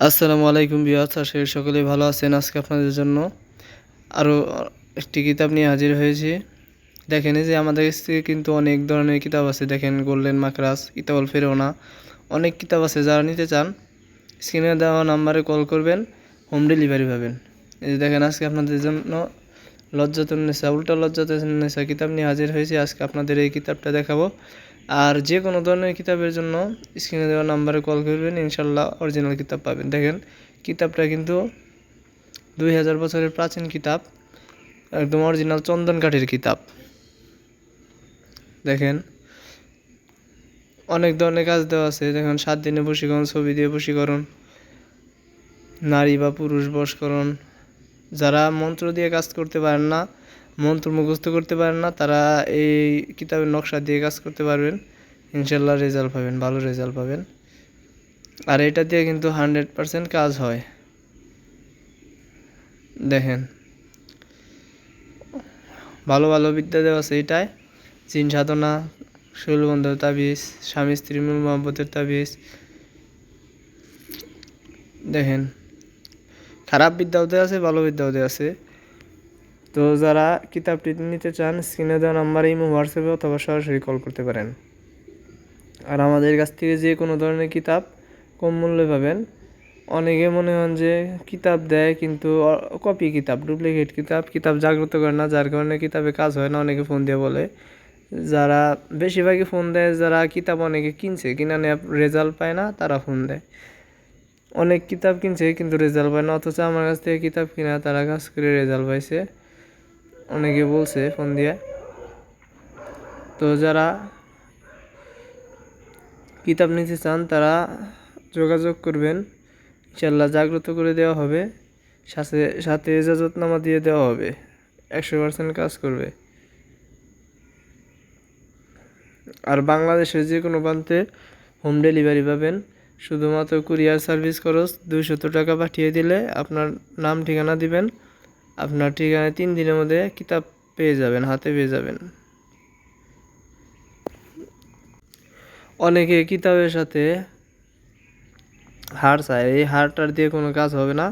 আসসালামু আলাইকুম ভিউয়ার্স, আশা করি সকলেই ভালো আছেন। আজকে আপনাদের জন্য আরও একটি কিতাব নিয়ে হাজির হয়েছি। দেখেন, এই যে আমাদের কাছ থেকে কিন্তু অনেক ধরনের কিতাব আছে। দেখেন, গোল্ডেন মাকরাস, কিতাবুল ফেরৌনা, অনেক কিতাব আছে। যারা নিতে চান স্ক্রিনে দেওয়া নাম্বারে কল করবেন, হোম ডেলিভারি পাবেন। এই যে দেখেন, আজকে আপনাদের জন্য লজ্জাতুন্নেসা, উল্টা লজ্জাতুন্নেসা কিতাব নিয়ে হাজির হয়েছি। আজকে আপনাদের এই কিতাবটা দেখাবো। আর যে কোনো ধরনের কিতাবের জন্য স্ক্রিনে দেওয়া নাম্বারে কল করবেন, ইনশাল্লাহ অরিজিনাল কিতাব পাবেন। দেখেন, কিতাবটা কিন্তু 2000 বছরের প্রাচীন কিতাব, একদম অরিজিনাল চন্দন কাঠের কিতাব। দেখেন, অনেক ধরনের কাজ দেওয়া আছে। দেখেন, 7 দিনে বশীকরণ, ছবি দিয়ে বশীকরণ, নারী বা পুরুষ বশীকরণ। যারা মন্ত্র দিয়ে কাজ করতে পারেন না, মন্ত্র মুখস্থ করতে পারেন না, তারা এই কিতাবের নকশা দিয়ে কাজ করতে পারবেন। ইনশাল্লাহ রেজাল্ট পাবেন, ভালো রেজাল্ট পাবেন। আর এটা দিয়ে কিন্তু 100% কাজ হয়। দেখেন, ভালো ভালো বিদ্যা দেওয়া আছে এটায়। জিন সাধনা, শৈলবন্ধের তাবিজ, স্বামী স্ত্রী মূল মহব্বতের তাবিজ। দেখেন, খারাপ বিদ্যাও দেওয়া আছে, ভালো বিদ্যাও দেওয়া আছে। তো যারা কিতাবটি নিতে চান, স্ক্রিনে দেওয়া নাম্বারে ইমো, হোয়াটসঅ্যাপে অথবা সরাসরি কল করতে পারেন। আর আমাদের কাছ থেকে যে কোনো ধরনের কিতাব কম মূল্যে পাবেন। অনেকে মনে হন যে কিতাব দেয় কিন্তু কপি কিতাব, ডুপ্লিকেট কিতাব জাগ্রত করে না, যার কারণে কিতাবে কাজ হয় না। অনেকে ফোন দিয়ে বলে, যারা বেশিরভাগই ফোন দেয় যারা কিতাব অনেকে কিনছে, কিনা নিয়ে রেজাল্ট পায় না, তারা ফোন দেয়। অনেক কিতাব কিনছে কিন্তু রেজাল্ট পায় না, অথচ আমার কাছ থেকে কিতাব কিনা তারা কাজ করে রেজাল্ট পাইছে, অনেকে বলছে ফোন দিয়ে। তো যারা কিতাব নিতে চান তারা যোগাযোগ করবেন, ইনশাল্লাহ জাগ্রত করে দেওয়া হবে। সাথে সাথে এজাজতনামা দিয়ে দেওয়া হবে, 100% কাজ করবে। আর বাংলাদেশের যে কোনো প্রান্তে হোম ডেলিভারি পাবেন। শুধুমাত্র কুরিয়ার সার্ভিস খরচ 200 টাকা পাঠিয়ে দিলে আপনার নাম ঠিকানা দিবেন, আপনার ঠিকানায় 3 দিনের মধ্যে কিতাব পেয়ে যাবেন, হাতে পেয়ে যাবেন। অনেকে কিতাবের সাথে হার চায়, এই হারটার দিয়ে কোনো কাজ হবে না।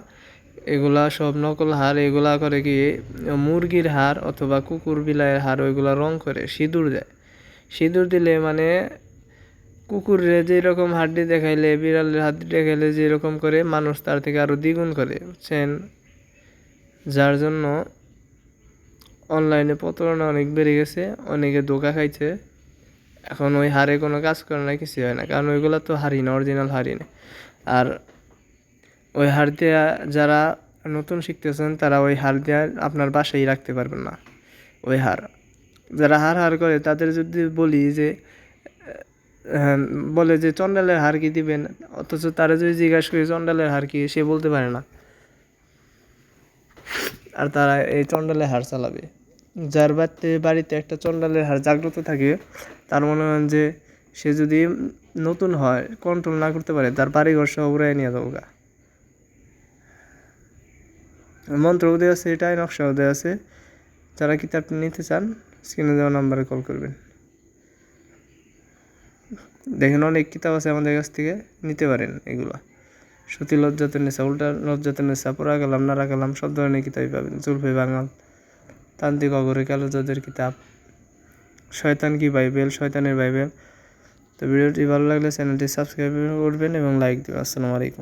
এগুলা সব নকল হার। এগুলা করে কি, মুরগির হার অথবা কুকুর বিলাইয়ের হার, ওইগুলা রং করে সিঁদুর দেয়। সিঁদুর দিলে মানে কুকুরে যেরকম হাড্ডি দেখাইলে, বিড়ালের হাড্ডি দেখাইলে যেরকম করে, মানুষ তার থেকে আরও দ্বিগুণ করে, বুঝছেন। যার জন্য অনলাইনে প্রতারণা অনেক বেড়ে গেছে, অনেকে ধোঁকা খাইছে। এখন ওই হারে কোনো কাজ করে না, কিছু হয় না, কারণ ওইগুলো তো হারি না, অরিজিনাল হারি না। আর ওই হার দেওয়া যারা নতুন শিখতেছেন, তারা ওই হার দেওয়া আপনার বাসায় রাখতে পারবেন না। ওই হার যারা হার করে, তাদের যদি বলি যে বলে যে চন্ডালের হার কি দিবেন, অথচ তারা যদি জিজ্ঞাসা করি চন্ডালের হার কি, সে বলতে পারে না। আর তারা এই চন্ডালের হার চালাবে। যার বাড়িতে একটা চন্ডালের হার জাগ্রত থাকে, তার মনে হয় যে সে যদি নতুন হয়, কন্ট্রোল না করতে পারে, তার বাড়িঘর সহ উড়াই নিয়ে যাবো গা। মন্ত্রও দেওয়া আছে, এটাই নকশাও দেওয়া আছে। যারা কিতাব নিতে চান, স্ক্রিনে দেওয়া নাম্বারে কল করবেন। দেখেন, অনেক কিতাব আছে আমাদের কাছ থেকে, নিতে পারেন এগুলো। সতী লজ্জাতুন্নেসা, উল্টা লজ্জাতুন্নেসা, পোড়া কালাম, নাড়া কালাম, সব ধরনের কিতাবই পাবেন। জুলফে বাঙাল, তান্ত্রিক অগরে কালো জাদের কিতাব, শয়তান কি বাইবেল, শয়তানের বাইবেল। তো ভিডিওটি ভালো লাগলে চ্যানেলটি সাবস্ক্রাইব করবেন এবং লাইক দেবেন। আসসালামু আলাইকুম।